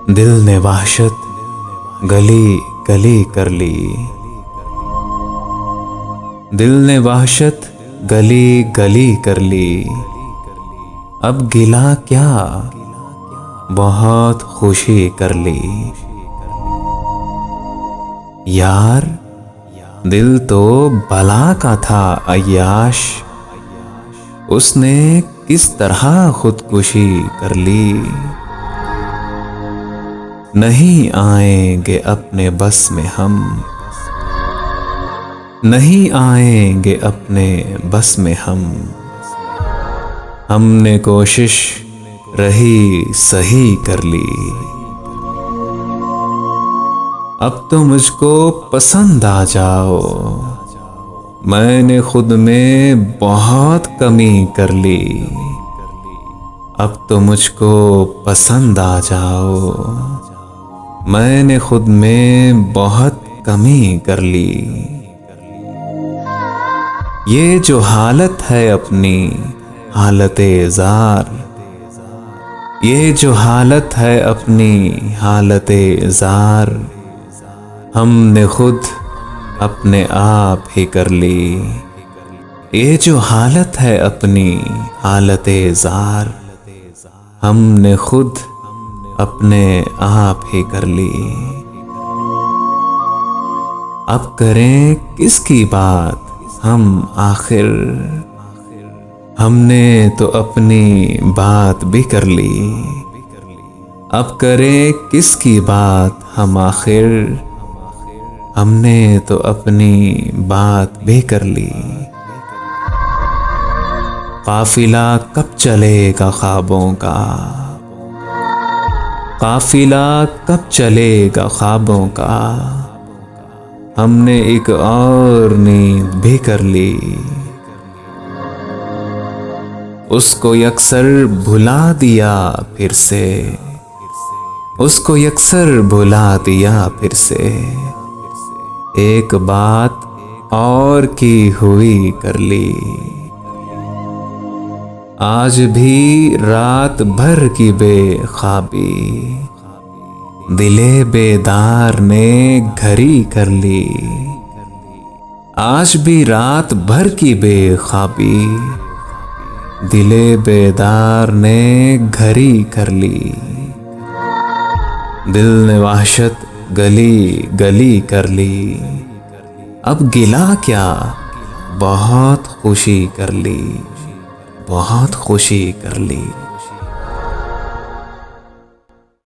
दिल ने वहशत गली गली कर ली। दिल ने वहशत गली गली कर ली। अब गिला क्या बहुत खुशी कर ली। यार दिल तो भला का था अय्याश, उसने किस तरह खुदकुशी कर ली। नहीं आएंगे अपने बस में हम, नहीं आएंगे अपने बस में हम। हमने कोशिश रही सही कर ली। अब तो मुझको पसंद आ जाओ, मैंने खुद में बहुत कमी कर ली। अब तो मुझको पसंद आ जाओ, मैंने खुद में बहुत कमी कर ली। ये जो हालत है अपनी हालते ज़ार, ये जो हालत है अपनी हालते ज़ार, हमने खुद अपने आप ही कर ली। ये जो हालत है अपनी हालते ज़ार, हमने खुद अपने आप ही कर ली। अब करें किसकी बात हम आखिर, हमने तो अपनी बात भी कर ली। अब करें किसकी बात हम आखिर, हमने तो अपनी बात भी कर ली। काफिला कब चलेगा ख्वाबों का, काफिला कब चलेगा ख्वाबों का। हमने एक और नींद भी कर ली। उसको यकसर भुला दिया फिर से, उसको यकसर भुला दिया फिर से। एक बात और की हुई कर ली। आज भी रात भर की बेख्वाबी, दिले बेदार ने घरी कर ली। आज भी रात भर की बेख्वाबी, दिले बेदार ने घरी कर ली। दिल ने वहशत गली गली कर ली। अब गिला क्या बहुत खुशी कर ली, बहुत खुशी कर ली।